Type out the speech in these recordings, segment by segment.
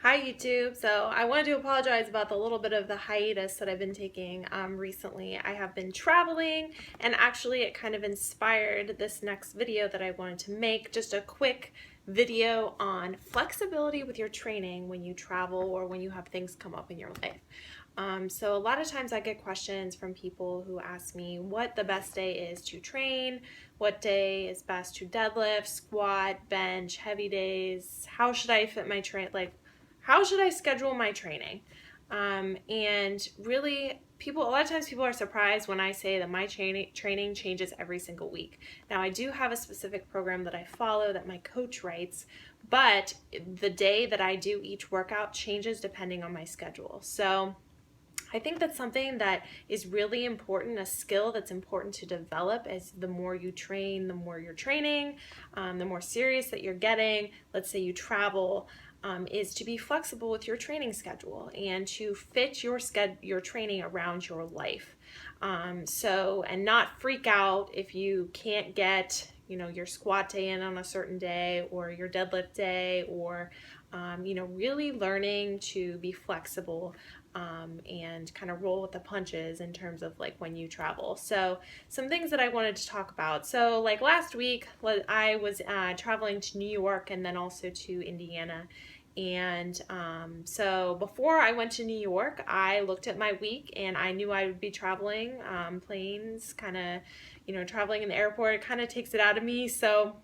Hi YouTube. So I wanted to apologize about the little bit of the hiatus that I've been taking recently. I have been traveling, and actually it kind of inspired this next video that I wanted to make. Just a quick video on flexibility with your training when you travel or when you have things come up in your life. So a lot of times I get questions from people who ask me what the best day is to train, what day is best to deadlift, squat, bench, heavy days, how should I fit my how should I schedule my training? And really, a lot of times people are surprised when I say that my training changes every single week. Now, I do have a specific program that I follow that my coach writes, but the day that I do each workout changes depending on my schedule. So I think that's something that is really important, a skill that's important to develop as the more you train, the more you're training, the more serious that you're getting. Let's say you travel, is to be flexible with your training schedule and to fit your training around your life. And not freak out if you can't get your squat day in on a certain day or your deadlift day or really learning to be flexible and kind of roll with the punches in terms of like when you travel. So some things that I wanted to talk about. So like last week, I was traveling to New York and then also to Indiana. And so before I went to New York, I looked at my week and I knew I would be traveling. Planes kind of, traveling in the airport, it kind of takes it out of me. So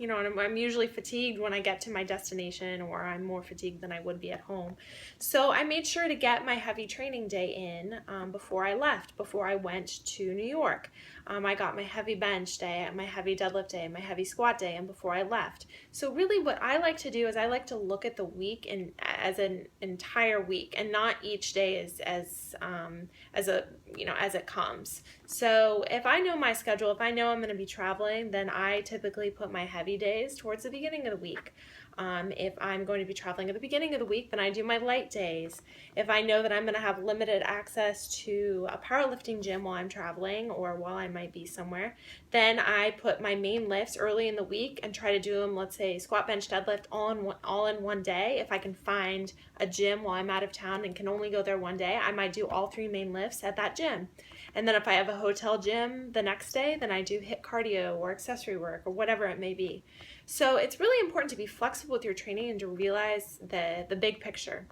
and I'm usually fatigued when I get to my destination, or I'm more fatigued than I would be at home. So I made sure to get my heavy training day in before I left, before I went to New York. I got my heavy bench day, my heavy deadlift day, my heavy squat day, and before I left. So really what I like to do is I like to look at the week as an entire week and not each day as it comes. So if I know my schedule, if I know I'm going to be traveling, then I typically put my heavy days towards the beginning of the week. If I'm going to be traveling at the beginning of the week, then I do my light days. If I know that I'm going to have limited access to a powerlifting gym while I'm traveling or while I might be somewhere, then I put my main lifts early in the week and try to do them, let's say squat, bench, deadlift all in one day. If I can find a gym while I'm out of town and can only go there one day, I might do all three main lifts at that gym. And then if I have a hotel gym the next day, then I do HIIT cardio or accessory work or whatever it may be. So it's really important to be flexible with your training and to realize the big picture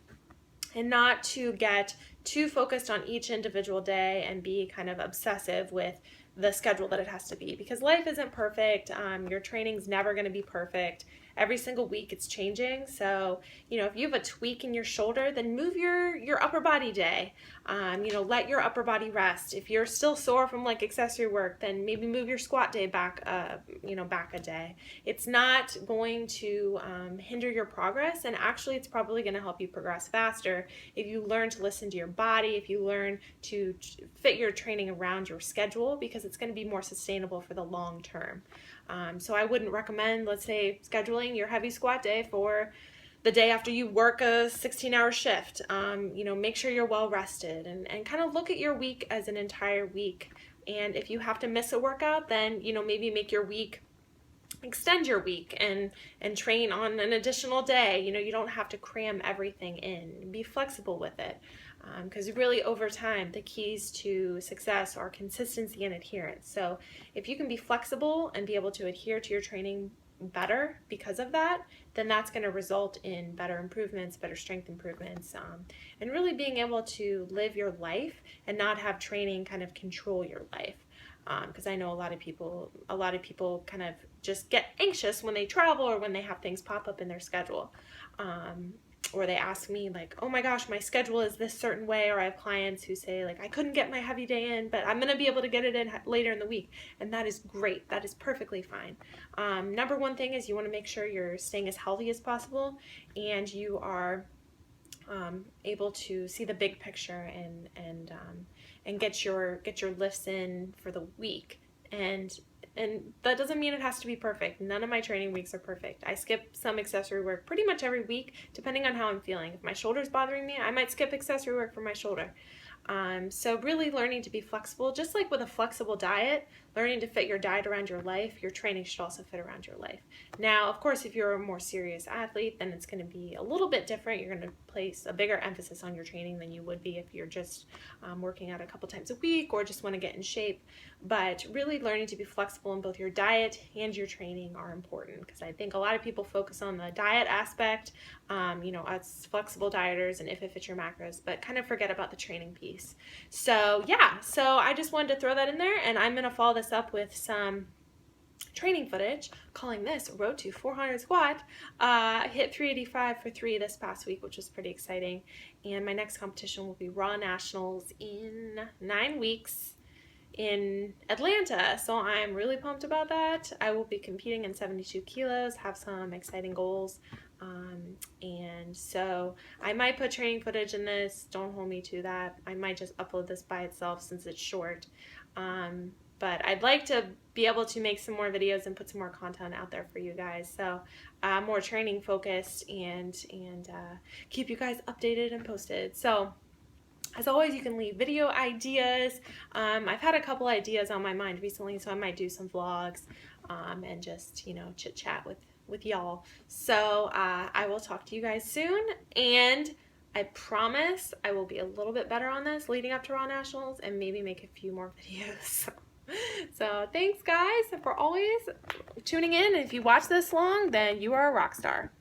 and not to get too focused on each individual day and be kind of obsessive with the schedule that it has to be, because life isn't perfect. Your training's never going to be perfect. Every single week it's changing. So, if you have a tweak in your shoulder, then move your upper body day. Let your upper body rest. If you're still sore from like accessory work, then maybe move your squat day back a day. It's not going to hinder your progress, and actually it's probably going to help you progress faster if you learn to listen to your body, if you learn to fit your training around your schedule, because it's going to be more sustainable for the long term. So I wouldn't recommend, let's say, scheduling your heavy squat day for the day after you work a 16-hour shift. Make sure you're well rested and kind of look at your week as an entire week. And if you have to miss a workout, then, maybe extend your week and train on an additional day. You don't have to cram everything in. Be flexible with it, because really over time the keys to success are consistency and adherence. So if you can be flexible and be able to adhere to your training better because of that, then that's going to result in better improvements, better strength improvements, and really being able to live your life and not have training kind of control your life. Because I know a lot of people kind of just get anxious when they travel or when they have things pop up in their schedule. Or they ask me like, oh my gosh, my schedule is this certain way. Or I have clients who say like, I couldn't get my heavy day in, but I'm going to be able to get it in later in the week. And that is great. That is perfectly fine. Number one thing is you want to make sure you're staying as healthy as possible and you are able to see the big picture and get your lifts in for the week. And that doesn't mean it has to be perfect. None of my training weeks are perfect. I skip some accessory work pretty much every week, depending on how I'm feeling. If my shoulder's bothering me, I might skip accessory work for my shoulder. So really learning to be flexible, just like with a flexible diet, learning to fit your diet around your life, your training should also fit around your life. Now, of course, if you're a more serious athlete, then it's going to be a little bit different. You're going to place a bigger emphasis on your training than you would be if you're just working out a couple times a week or just want to get in shape. But really learning to be flexible in both your diet and your training are important, because I think a lot of people focus on the diet aspect, as flexible dieters and if it fits your macros, but kind of forget about the training piece. So yeah, so I just wanted to throw that in there, and I'm going to follow this up with some training footage, calling this Road to 400 Squat. Hit 385 for 3 this past week, which was pretty exciting. And my next competition will be Raw Nationals in 9 weeks in Atlanta, so I'm really pumped about that. I will be competing in 72 kilos, have some exciting goals, and so I might put training footage in this. Don't hold me to that. I might just upload this by itself since it's short, but I'd like to be able to make some more videos and put some more content out there for you guys, so more training focused, and keep you guys updated and posted. So as always, you can leave video ideas. I've had a couple ideas on my mind recently, so I might do some vlogs and just, chit chat with y'all. So I will talk to you guys soon, and I promise I will be a little bit better on this leading up to Raw Nationals and maybe make a few more videos. So thanks guys for always tuning in. And if you watch this long, then you are a rock star.